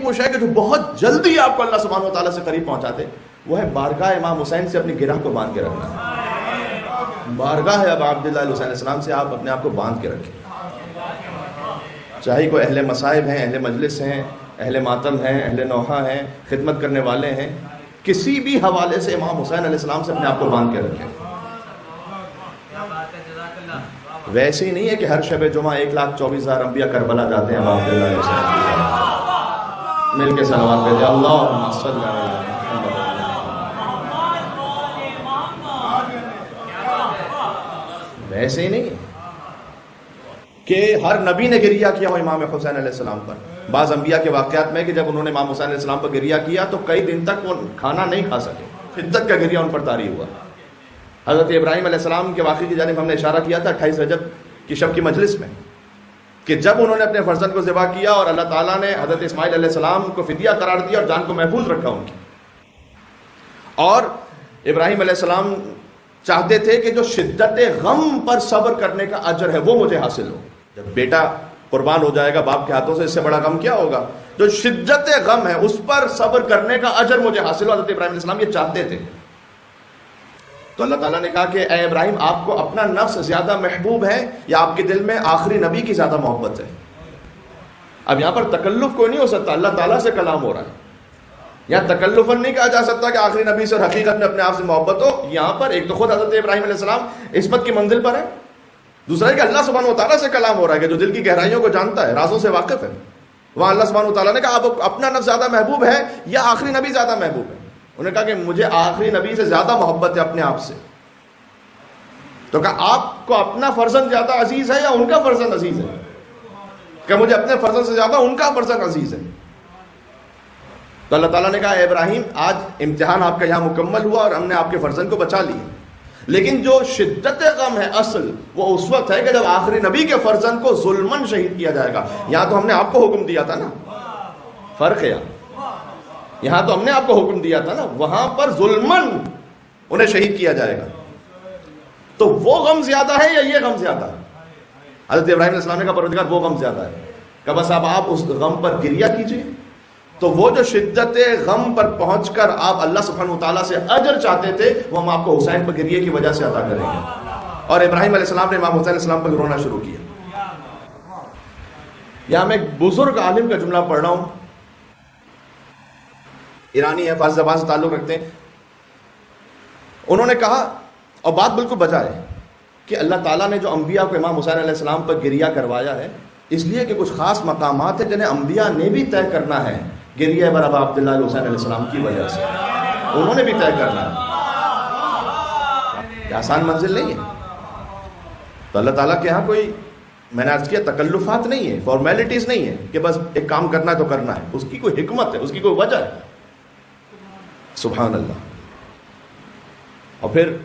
وہ شے کہ جو بہت جلدی آپ کو اللہ سبحانہ و تعالیٰ سے قریب پہنچاتے، وہ ہے بارگاہ امام حسین سے اپنی گرہ کو باندھ کے رکھنا۔ بارگاہ ابا عبداللہ حسین علیہ السلام سے آپ اپنے آپ کو باندھ کے رکھیں، چاہے کوئی اہل مصائب ہیں، اہل مجلس ہیں، اہل ماتم ہیں، اہل نوحہ ہیں، خدمت کرنے والے ہیں، کسی بھی حوالے سے امام حسین علیہ السلام سے اپنے آپ کو باندھ کے رکھیں۔ ویسے ہی نہیں ہے کہ ہر شب جمعہ 1,24,000 انبیاء کربلا جاتے ہیں امام عبداللہ علیہ السلام، مل کے صلوات بھیجیں اللہم صلی علی محمد۔ ویسے ہی نہیں ہے کہ ہر نبی نے گریہ کیا ہو امام حسین علیہ السلام پر۔ بعض انبیاء کے واقعات میں کہ جب انہوں نے امام حسین علیہ السلام پر گریہ کیا تو کئی دن تک وہ کھانا نہیں کھا سکے، شدت کا گریہ ان پر طاری ہوا۔ حضرت ابراہیم علیہ السلام کے واقعے کی جانب ہم نے اشارہ کیا تھا 28 رجب کی شب کی مجلس میں، کہ جب انہوں نے اپنے فرزند کو ذبح کیا اور اللہ تعالیٰ نے حضرت اسماعیل علیہ السلام کو فدیہ قرار دیا اور جان کو محفوظ رکھا ان کی، اور ابراہیم علیہ السلام چاہتے تھے کہ جو شدت غم پر صبر کرنے کا اجر ہے وہ مجھے حاصل ہو۔ جب بیٹا قربان ہو جائے گا باپ کے ہاتھوں سے، اس سے بڑا غم کیا ہوگا؟ جو شدت غم ہے اس پر صبر کرنے کا اجر مجھے حاصل ہو۔ حضرت ابراہیم علیہ السلام یہ چاہتے تھے، تو اللہ تعالیٰ نے کہا کہ اے ابراہیم، آپ کو اپنا نفس زیادہ محبوب ہے یا آپ کے دل میں آخری نبی کی زیادہ محبت ہے؟ اب یہاں پر تکلف کوئی نہیں ہو سکتا، اللہ تعالیٰ سے کلام ہو رہا ہے، یہاں تکلفاً نہیں کہا جا سکتا کہ آخری نبی سے اور حقیقت میں اپنے آپ سے محبت ہو۔ یہاں پر ایک تو خود حضرت ابراہیم علیہ السلام عصمت کی منزل پر ہے، دوسرا ہے کہ اللہ سبحانہ و تعالیٰ سے کلام ہو رہا ہے کہ جو دل کی گہرائیوں کو جانتا ہے، رازوں سے واقف ہے۔ وہاں اللہ سبحانہ و تعالیٰ نے کہا آپ اپنا نفس زیادہ محبوب ہے یا آخری نبی زیادہ محبوب ہے؟ انہوں نے کہا کہ مجھے آخری نبی سے زیادہ محبت ہے اپنے آپ سے۔ تو کہا آپ کو اپنا فرزند زیادہ عزیز ہے یا ان کا فرزند عزیز ہے؟ کہ مجھے اپنے فرزند سے زیادہ ان کا فرزند عزیز ہے۔ تو اللہ تعالیٰ نے کہا اے ابراہیم، آج امتحان آپ کا یہاں مکمل ہوا اور ہم نے آپ کے فرزند کو بچا لیا، لیکن جو شدت غم ہے اصل وہ اس وقت ہے کہ جب آخری نبی کے فرزند کو ظلمن شہید کیا جائے گا۔ یہاں تو ہم نے آپ کو حکم دیا تھا نا، فرق ہے یہاں تو ہم نے آپ کو حکم دیا تھا نا، وہاں پر ظلمن انہیں شہید کیا جائے گا۔ تو وہ غم زیادہ ہے یا یہ غم زیادہ ہے؟ حضرت ابراہیم علیہ السلام نے کہا پروردگار وہ غم زیادہ ہے، کہ بس اب آپ اس غم پر گریہ کیجئے۔ تو وہ جو شدت غم پر پہنچ کر آپ اللہ سبحانہ وتعالیٰ سے اجر چاہتے تھے وہ ہم آپ کو حسین پر گریہ کی وجہ سے عطا کریں گے۔ اور ابراہیم علیہ السلام نے امام حسین علیہ السلام پر رونا شروع کیا۔ یہاں میں ایک بزرگ عالم کا جملہ پڑھ رہا ہوں، ایرانی ہے، فارسی زبان سے تعلق رکھتے ہیں۔ انہوں نے کہا، اور بات بالکل بجا ہے، کہ اللہ تعالیٰ نے جو انبیاء کو امام حسین علیہ السلام پر گریہ کروایا ہے اس لیے کہ کچھ خاص مقامات ہیں جنہیں انبیاء نے بھی طے کرنا ہے گریہ بر ابا عبداللہ حسین علیہ السلام کی وجہ سے، انہوں نے بھی طے کرنا ہے، یہ آسان منزل نہیں ہے۔ تو اللہ تعالیٰ کے ہاں کوئی، میں نے عرض کیا، تکلفات نہیں ہے، فارمیلٹیز نہیں ہے کہ بس ایک کام کرنا ہے تو کرنا ہے، اس کی کوئی حکمت ہے، اس کی کوئی وجہ ہے۔ سبحان اللہ۔ اور پھر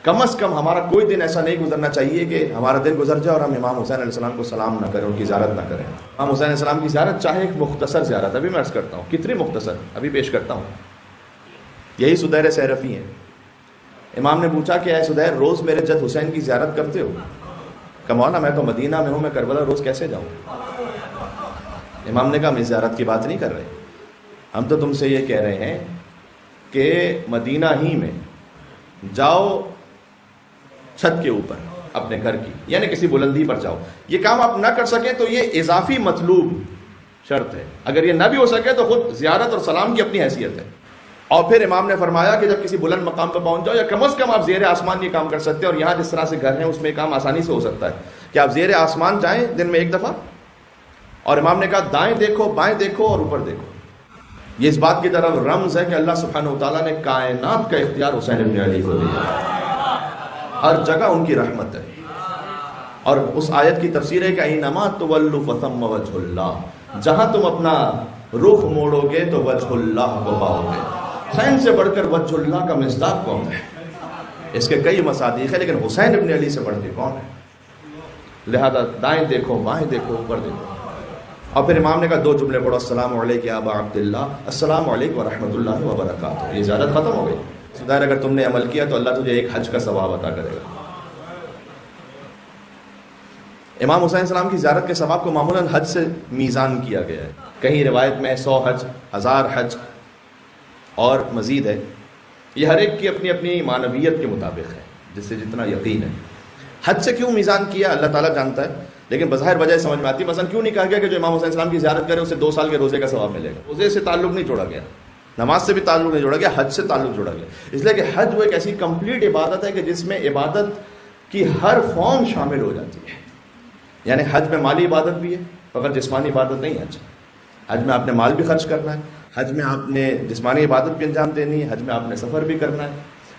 کم از کم ہمارا کوئی دن ایسا نہیں گزرنا چاہیے کہ ہمارا دن گزر جائے اور ہم امام حسین علیہ السلام کو سلام نہ کریں، ان کی زیارت نہ کریں۔ امام حسین علیہ السلام کی زیارت چاہے ایک مختصر زیارت، ابھی میں عرض کرتا ہوں کتنی مختصر، ابھی پیش کرتا ہوں۔ یہی سدیر سیرفی ہیں۔ امام نے پوچھا کہ اے سدیر، روز میرے جد حسین کی زیارت کرتے ہو؟ کہ مولانا میں تو مدینہ میں ہوں، میں کربلا روز کیسے جاؤں؟ امام نے کہا ہم اس زیارت کی بات نہیں کر رہے، ہم تو تم سے یہ کہہ رہے ہیں کہ مدینہ ہی میں جاؤ، چھت کے اوپر اپنے گھر کی، یعنی کسی بلندی پر جاؤ۔ یہ کام آپ نہ کر سکیں تو یہ اضافی مطلوب شرط ہے، اگر یہ نہ بھی ہو سکے تو خود زیارت اور سلام کی اپنی حیثیت ہے۔ اور پھر امام نے فرمایا کہ جب کسی بلند مقام پر پہنچ جاؤ، یا کم از کم آپ زیر آسمان یہ کام کر سکتے ہیں، اور یہاں جس طرح سے گھر ہیں اس میں یہ کام آسانی سے ہو سکتا ہے کہ آپ زیر آسمان جائیں دن میں ایک دفعہ، اور امام نے کہا دائیں دیکھو، بائیں دیکھو اور اوپر دیکھو۔ یہ اس بات کی طرف رمز ہے کہ اللہ سبحانہ وتعالیٰ نے کائنات کا اختیار حسین ابن علی کو دیا، ہر جگہ ان کی رحمت ہے۔ اور اس آیت کی تفسیر ہے کہ اینما تولوا فثم وجہ اللہ، جہاں تم اپنا رخ موڑو گے تو وجہ اللہ کو پاؤ گے۔ حسین سے بڑھ کر وجہ اللہ کا مصداق کون ہے؟ اس کے کئی مصادیق ہیں لیکن حسین ابن علی سے بڑھ کے کون ہے؟ لہذا دائیں دیکھو، بائیں دیکھو، اوپر دیکھو۔ اور پھر امام نے کہا دو جملے پڑھو، السلام علیکم یا ابا عبداللہ، السلام علیکم ورحمۃ اللہ وبرکاتہ۔ یہ زیادت ختم ہو گئی۔ ظاہر اگر تم نے عمل کیا تو اللہ تجھے ایک حج کا ثواب عطا کرے گا۔ امام حسین السلام کی زیارت کے ثواب کو معمولاً حج سے میزان کیا گیا ہے۔ کہیں روایت میں 100 حج، 1000 حج اور مزید ہے. یہ ہر ایک کی اپنی اپنی معنویت کے مطابق ہے، جس سے جتنا یقین ہے. حج سے کیوں میزان کیا اللہ تعالیٰ جانتا ہے، لیکن بظاہر وجہ سمجھ میں آتی ہے. مثلا کیوں نہیں کہا گیا کہ جو امام حسین السلام کی زیارت کرے اسے 2 سال کے روزے کا ثواب ملے گا؟ روزے سے تعلق نہیں جوڑا گیا، نماز سے بھی تعلق نہیں جوڑا گیا، حج سے تعلق جوڑا گیا. اس لیے کہ حج وہ ایک ایسی کمپلیٹ عبادت ہے کہ جس میں عبادت کی ہر فارم شامل ہو جاتی ہے. یعنی حج میں مالی عبادت بھی ہے، مگر جسمانی عبادت نہیں ہے. حج میں آپ نے مال بھی خرچ کرنا ہے، حج میں آپ نے جسمانی عبادت بھی انجام دینی ہے، حج میں آپ نے سفر بھی کرنا ہے.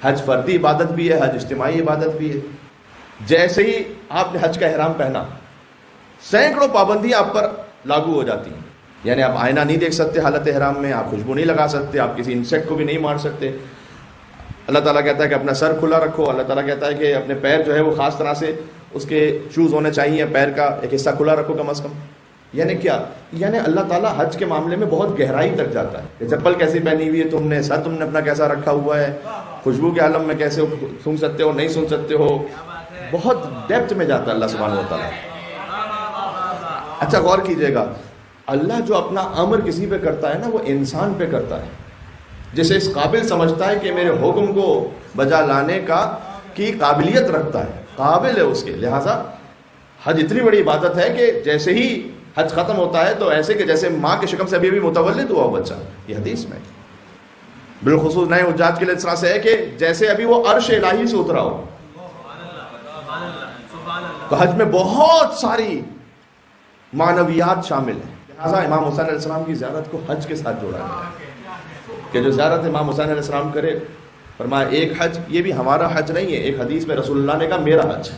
حج فردی عبادت بھی ہے، حج اجتماعی عبادت بھی ہے. جیسے ہی آپ نے حج کا احرام پہنا، سینکڑوں پابندیاں آپ پر لاگو ہو جاتی ہیں. یعنی آپ آئینہ نہیں دیکھ سکتے حالت احرام میں، آپ خوشبو نہیں لگا سکتے، آپ کسی انسیکٹ کو بھی نہیں مار سکتے. اللہ تعالیٰ کہتا ہے کہ اپنا سر کھلا رکھو. اللہ تعالیٰ کہتا ہے کہ اپنے پیر جو ہے وہ خاص طرح سے اس کے شوز ہونے چاہیے، پیر کا ایک حصہ کھلا رکھو کم از کم. یعنی کیا؟ یعنی اللہ تعالیٰ حج کے معاملے میں بہت گہرائی تک جاتا ہے کہ چپل کیسی پہنی ہوئی ہے تم نے، سر تم نے اپنا کیسا رکھا ہوا ہے، خوشبو کے عالم میں کیسے سونگ سکتے ہو نہیں سن سکتے ہو. بہت ڈیپتھ میں جاتا ہے اللہ سبحانہ و تعالیٰ. اچھا غور کیجئے گا، اللہ جو اپنا امر کسی پہ کرتا ہے نا، وہ انسان پہ کرتا ہے جسے اس قابل سمجھتا ہے کہ میرے حکم کو بجا لانے کی قابلیت رکھتا ہے، قابل ہے اس کے. لہٰذا حج اتنی بڑی عبادت ہے کہ جیسے ہی حج ختم ہوتا ہے تو ایسے کہ جیسے ماں کے شکم سے ابھی متولد ہوا بچہ. یہ حدیث میں بالخصوص نئے حجاج کے لیے اس طرح سے ہے کہ جیسے ابھی وہ عرش الہی سے اترا ہو. تو حج میں بہت ساری معنویات شامل ہیں. لہٰذا امام حسین علیہ السلام کی زیارت کو حج کے ساتھ جوڑا گیا کہ جو زیارت امام حسین علیہ السلام کرے، فرمایا ایک حج، یہ بھی ہمارا حج نہیں ہے. ایک حدیث میں رسول اللہ نے کہا میرا حج ہے،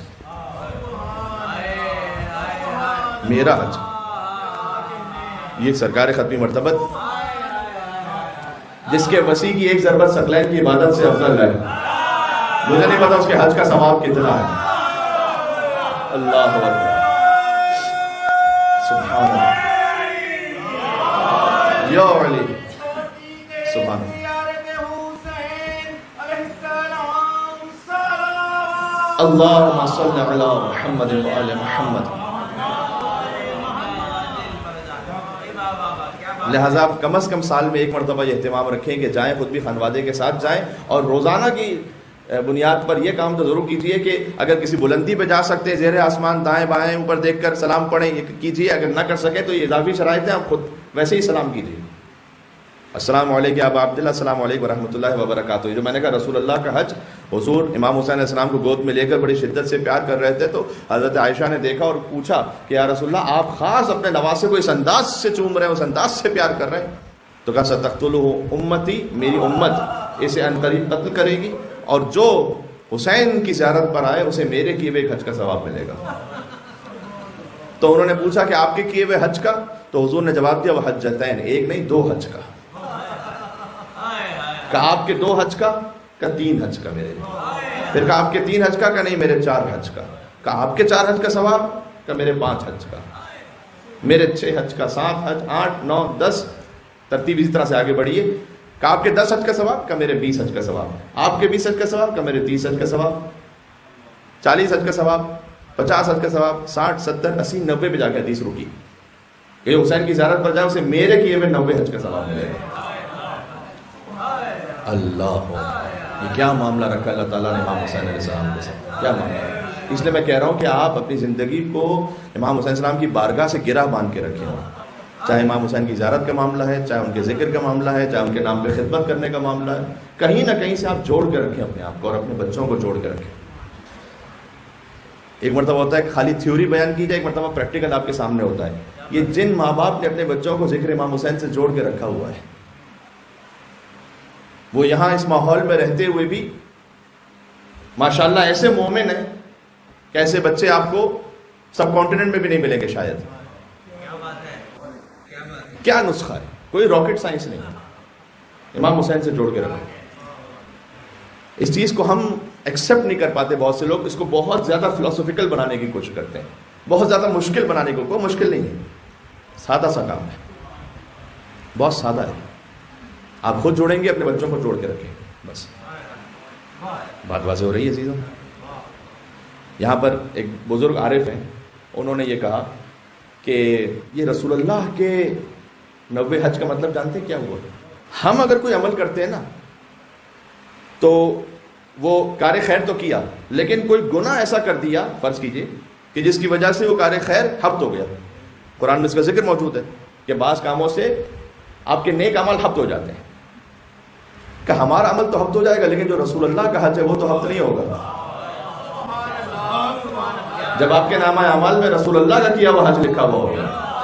میرا حج. یہ سرکار ختمی مرتبت جس کے وسیع کی ایک ضربت ثقلین کی عبادت سے افضل ہے. مجھے نہیں پتا اس کے حج کا ثواب کتنا ہے. اللہ اکبر، سبحان اللہ، یا علی، سبحان اللہ، اللہم صل علی محمد و آل محمد. لہٰذا آپ کم از کم سال میں ایک مرتبہ یہ اہتمام رکھیں کہ جائیں، خود بھی خانوادے کے ساتھ جائیں، اور روزانہ کی بنیاد پر یہ کام تو ضرور کیجئے کہ اگر کسی بلندی پہ جا سکتے ہیں، زیر آسمان دائیں بائیں اوپر دیکھ کر سلام پڑھیں، یہ کیجئے. اگر نہ کر سکے تو یہ اضافی شرائط ہیں، آپ خود ویسے ہی سلام کیجئے. السلام علیکم ابا عبداللہ، السلام علیکم ورحمۃ اللہ وبرکاتہ. جو میں نے کہا رسول اللہ کا حج، حضور امام حسین علیہ السلام کو گود میں لے کر بڑی شدت سے پیار کر رہے تھے، تو حضرت عائشہ نے دیکھا اور پوچھا کہ یا رسول اللہ، آپ خاص اپنے نواسے کو اس انداز سے چوم رہے ہیں، اس انداز سے پیار کر رہے ہیں. تو کہا ستقتلہ امتی، میری امت اسے عنقریب قتل کرے گی، اور جو حسین کی زیارت پر آئے اسے میرے کیے ہوئے حج کا ثواب ملے گا. تو انہوں نے پوچھا کہ آپ کے کیے ہوئے حج کا؟ تو حضور نے جواب دیا وہ حجتین، ایک نہیں 2 حج کا. کہا آپ کے 2 حج کا؟ کہا 3 حج کا میرے. پھر کہا آپ کے 3 حج کا؟ کہا نہیں میرے 4 حج کا. کہا آپ کے 4 حج کا ثواب؟ کہا میرے 5 حج کا. میرے 6 حج کا، 7 حج، 8، 9، 10، ترتیب اسی طرح سے آگے بڑھیے. کہا آپ کے 10 حج کا ثواب؟ کہا میرے 20 حج کا ثواب. آپ کے 20 حج کا ثواب؟ کہا میرے 30 حج کا ثواب. 40 حج کا ثواب، 50 حج کا ثواب، 60، 70، 80، 90 پہ جا کے حدیث رکی کہ حسین کی زیارت پر جائے اسے میرے کیے ہوئے 90 حج کا ثواب ملے گا. اللہ، یہ کیا معاملہ رکھا اللہ تعالیٰ نے امام حسین علیہ السلام کے ساتھ، کیا معاملہ. اس لیے میں کہہ رہا ہوں کہ آپ اپنی زندگی کو امام حسین السلام کی بارگاہ سے گرہ باندھ کے رکھیں. چاہے امام حسین کی زیارت کا معاملہ ہے، چاہے ان کے ذکر کا معاملہ ہے، چاہے ان کے نام پہ خدمت کرنے کا معاملہ ہے، کہیں نہ کہیں سے آپ جوڑ کے رکھیں اپنے آپ کو اور اپنے بچوں کو جوڑ کے رکھیں. ایک مرتبہ ہوتا ہے کہ خالی تھیوری بیان کی جائے، ایک مرتبہ پریکٹیکل آپ کے سامنے ہوتا ہے. یہ جن ماں باپ نے اپنے بچوں کو ذکر امام حسین سے جوڑ کے رکھا ہوا ہے، وہ یہاں اس ماحول میں رہتے ہوئے بھی ماشاءاللہ ایسے مومن ہیں کہ ایسے بچے آپ کو سب کانٹیننٹ میں بھی نہیں ملیں گے شاید. کیا نسخہ ہے؟ کوئی راکٹ سائنس نہیں ہے. امام حسین سے جوڑ کے رکھو. اس چیز کو ہم ایکسیپٹ نہیں کر پاتے. بہت سے لوگ اس کو بہت زیادہ فلسفیکل بنانے کی کوشش کرتے ہیں، بہت زیادہ مشکل بنانے کو. کوئی مشکل نہیں ہے، سادہ سا کام ہے، بہت سادہ ہے. آپ خود جوڑیں گے، اپنے بچوں کو جوڑ کے رکھیں، بس. بات واضح ہو رہی ہے عزیزوں. یہاں پر ایک بزرگ عارف ہیں، انہوں نے یہ کہا کہ یہ رسول اللہ کے 90 حج کا مطلب جانتے ہیں کیا ہوا؟ ہم اگر کوئی عمل کرتے ہیں نا تو وہ کار خیر تو کیا، لیکن کوئی گناہ ایسا کر دیا فرض کیجئے کہ جس کی وجہ سے وہ کار خیر حبط ہو گیا. قرآن میں اس کا ذکر موجود ہے کہ بعض کاموں سے آپ کے نیک عمل حبط ہو جاتے ہیں. کہ ہمارا عمل تو حبط ہو جائے گا لیکن جو رسول اللہ کا حج ہے وہ تو حبط نہیں ہوگا. جب آپ کے نامہ اعمال میں رسول اللہ کا کیا وہ حج لکھا ہوا ہوگا